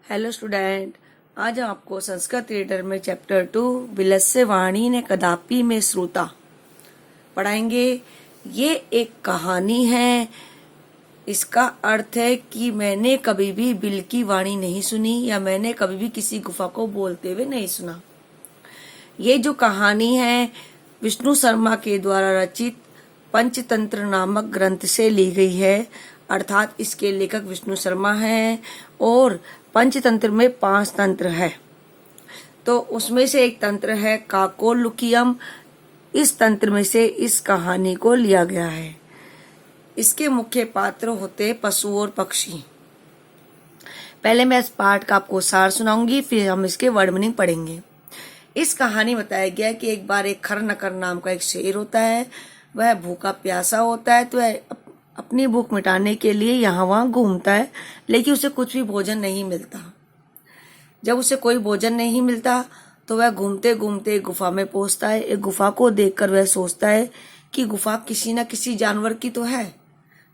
Hello student, आज हम आपको संस्कृत थिएटर में चैप्टर 2 विलस्य वाणी ने कदापि में श्रोता पढ़ाएंगे। ये एक कहानी है। इसका अर्थ है कि मैंने कभी भी बिल की वाणी नहीं सुनी या मैंने कभी भी किसी गुफा को बोलते हुए नहीं सुना। ये जो कहानी है विष्णु शर्मा के द्वारा रचित पंचतंत्र नामक ग्रंथ से ली गई है, अर्थात इसके लेखक विष्णु शर्मा हैं और पंचतंत्र में 5 तंत्र है। तो उसमें से एक तंत्र है काकोलुकियम। इस तंत्र में से इस कहानी को लिया गया है। इसके मुख्य पात्र होते पशु और पक्षी। पहले मैं इस पाठ का आपको सार सुनाऊंगी, फिर हम इसके वर्ड मीनिंग पढ़ेंगे। इस कहानी बताया गया कि एक बार एक खर नकर नाम का एक शेर होता है। वह भूखा प्यासा होता है तो वह अपनी भूख मिटाने के लिए यहाँ वहाँ घूमता है, लेकिन उसे कुछ भी भोजन नहीं मिलता। जब उसे कोई भोजन नहीं मिलता तो वह घूमते घूमते गुफा में पहुंचता है। एक गुफा को देखकर वह सोचता है कि गुफा किसी न किसी जानवर की तो है,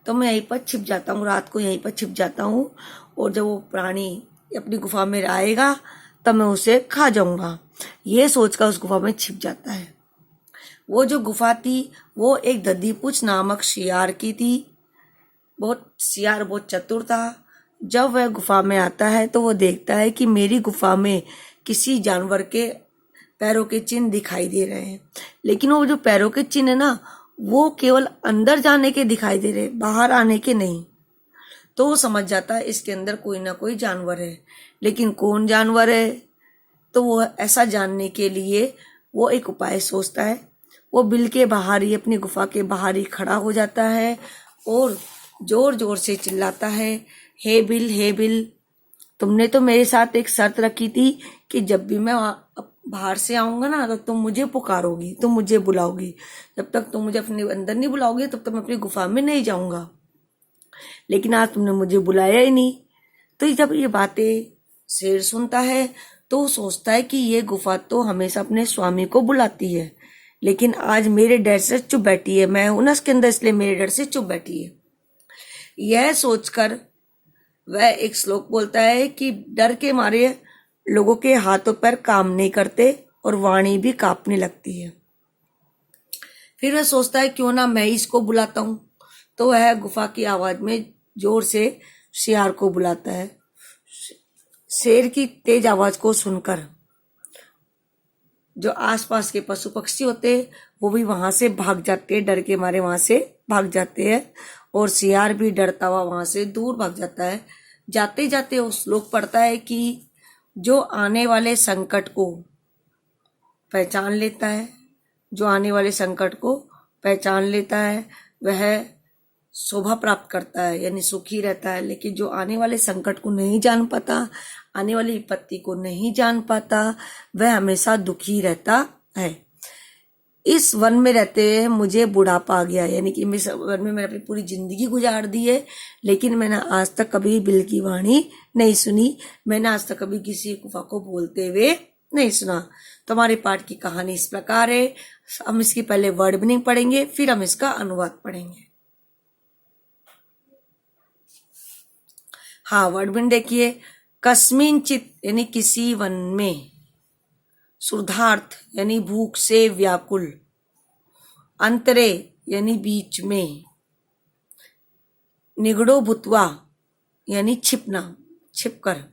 तो मैं यहीं पर छिप जाता हूँ, रात को यहीं पर छिप जाता हूँ और जब वो प्राणी अपनी गुफा में आएगा तब मैं उसे खा जाऊंगा। ये सोचकर उस गुफा में छिप जाता है। वो जो गुफा थी वो एक दधीपुछ नामक शियार की थी। शियार बहुत चतुर था। जब वह गुफा में आता है तो वो देखता है कि मेरी गुफा में किसी जानवर के पैरों के चिन्ह दिखाई दे रहे हैं, लेकिन वो जो पैरों के चिन्ह है ना, वो केवल अंदर जाने के दिखाई दे रहे, बाहर आने के नहीं। तो वो समझ जाता है इसके अंदर कोई ना कोई जानवर है, लेकिन कौन जानवर है? तो वो ऐसा जानने के लिए वो एक उपाय सोचता है। वो बिल के बाहर ही, अपनी गुफा के बाहर ही खड़ा हो जाता है और जोर जोर से चिल्लाता है, हे बिल, तुमने तो मेरे साथ एक शर्त रखी थी कि जब भी मैं बाहर से आऊंगा ना तो तुम मुझे पुकारोगी, तुम मुझे बुलाओगी। जब तक तुम मुझे अपने अंदर नहीं बुलाओगे तब तक मैं अपनी गुफा में नहीं जाऊंगा, लेकिन आज तुमने मुझे बुलाया ही नहीं। तो जब ये बातें शेर सुनता है तो सोचता है कि ये गुफा तो हमेशा अपने स्वामी को बुलाती है, लेकिन आज मेरे डर से चुप बैठी है। मैं हूं ना इसके अंदर, इसलिए मेरे डर से चुप बैठी है। यह सोचकर वह एक श्लोक बोलता है कि डर के मारे लोगों के हाथों पैर काम नहीं करते और वाणी भी कांपने लगती है। फिर वह सोचता है क्यों ना मैं इसको बुलाता हूं। तो वह गुफा की आवाज में जोर से शियार को बुलाता है। शेर की तेज आवाज को सुनकर जो आसपास के पशु पक्षी होते हैं वो भी वहां से भाग जाते हैं, डर के मारे वहां से भाग जाते हैं और शियार भी डरता हुआ वहां से दूर भाग जाता है। जाते जाते वो श्लोक पढ़ता है कि जो आने वाले संकट को पहचान लेता है, जो आने वाले संकट को पहचान लेता है वह शोभा प्राप्त करता है, यानी सुखी रहता है। लेकिन जो आने वाले संकट को नहीं जान पाता, आने वाली विपत्ति को नहीं जान पाता, वह हमेशा दुखी रहता है। इस वन में रहते हुए मुझे बुढ़ापा आ गया, यानी कि इस वन में मैंने अपनी पूरी जिंदगी गुजार दी है, लेकिन मैंने आज तक कभी बिल की वाणी नहीं सुनी। मैंने आज तक कभी किसी गुफा को बोलते हुए नहीं सुना। तो हमारे पाठ की कहानी इस प्रकार है। हम इसकी पहले वर्ड मीनिंग पढ़ेंगे, फिर हम इसका अनुवाद पढ़ेंगे। हाँ, वर्ड मीनिंग देखिए। कस्मिंचित यानी किसी वन में, क्षुधार्थ यानी भूख से व्याकुल, अंतरे यानी बीच में, निगड़ो भूतवा यानी छिपना, छिपकर,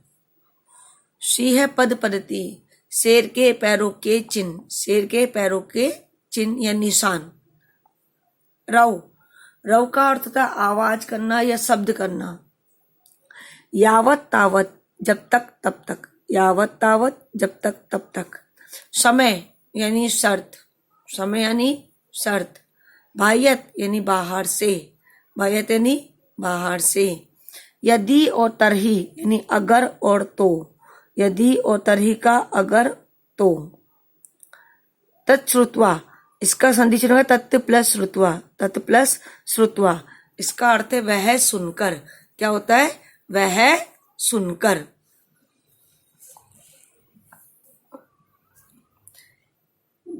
सिंह पद पदती शेर के पैरों के चिन्ह, शेर के पैरों के चिन्ह या निशान। रव, रव का अर्थ था आवाज करना या शब्द करना। यावत तावत जब तक तब तक, यावत तावत जब तक तब तक। समय यानी शर्त, समय यानी शर्त। बाह्यत यानी बाहर से, बाह्यत यानी बाहर से। यदि और तरही यानी अगर और तो, यदि और तरही का अगर तो। तत्श्रुत्वा, इसका संधि चिन्ह होगा तत् प्लस श्रुत्वा, तत् प्लस श्रुत्वा। इसका अर्थ है वह सुनकर। क्या होता है? वह सुनकर।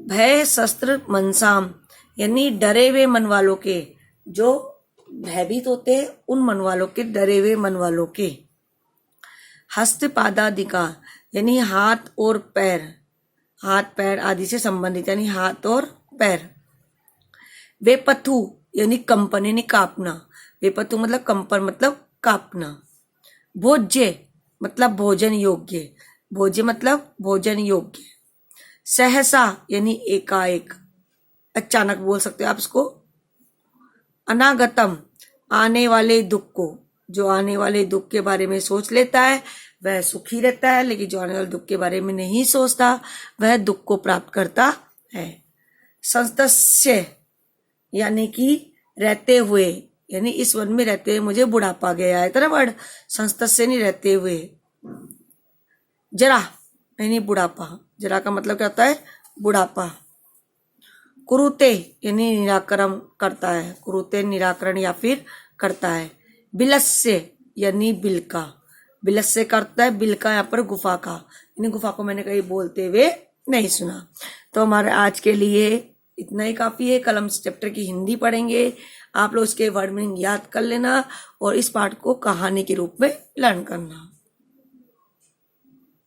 भय शस्त्र मनसाम यानी डरे हुए मन वालों के, जो भयभीत होते हैं उन मन वालों के, डरे हुए मन वालों के। हस्तपादादिका यानी हाथ और पैर, हाथ पैर आदि से संबंधित यानी हाथ और पैर। वेपथु यानी कंपन यानी कांपना, वेपथु मतलब कंपन मतलब कांपना। भोज्य मतलब भोजन योग्य, भोज्य मतलब भोजन योग्य। सहसा यानी एकाएक, अचानक बोल सकते हो आप इसको। अनागतम आने वाले दुख को, जो आने वाले दुख के बारे में सोच लेता है वह सुखी रहता है, लेकिन जो आने वाले दुख के बारे में नहीं सोचता वह दुख को प्राप्त करता है। संस्तस्य यानी कि रहते हुए, यानी इस वन में रहते हुए मुझे बुढ़ापा गया है, तरह वर्ड संस्तस्य नहीं रहते हुए। जरा यानी बुढ़ापा, जरा का मतलब क्या होता है बुढ़ापा। कुरुते यानी निराकरण करता है, कुरुते निराकरण या फिर करता है। बिलस्य यानी बिलका, बिलस्य करता है बिलका यहाँ पर गुफा का, यानी गुफा को मैंने कहीं बोलते हुए नहीं सुना। तो हमारे आज के लिए इतना ही काफी है। कल हम चैप्टर की हिंदी पढ़ेंगे, आप लोग इसके वर्ड मीनिंग याद कर लेना और इस पार्ट को कहानी के रूप में लर्न करना।